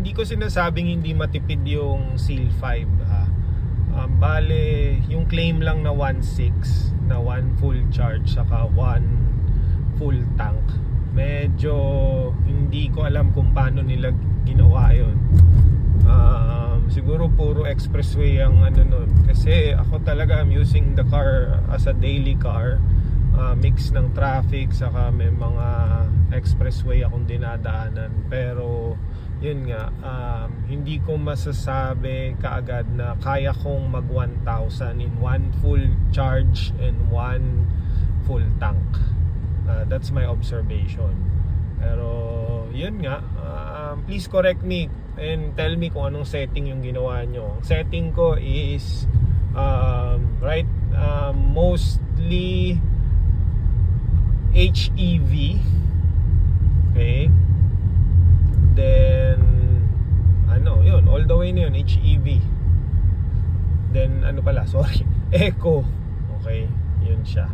hindi ko sinasabing hindi matipid yung Seal 5 ha. Bale, yung claim lang na 1.6 na 1 full charge saka 1 full tank. Medyo hindi ko alam kung paano nila ginawa yun. Siguro puro expressway ang ano nun. Kasi ako talaga I'm using the car as a daily car. Mix ng traffic saka may mga expressway akong dinadaanan. Pero yun nga, hindi ko masasabi kaagad na kaya kong mag 1,000 in 1 full charge and 1 full tank. That's my observation. Pero yun nga, please correct me and tell me kung anong setting yung ginawa nyo. Setting ko is mostly HEV. Okay. Then ano, yun, all the way na yun, HEV. Then ano pala, sorry, Eco. Okay, yun siya.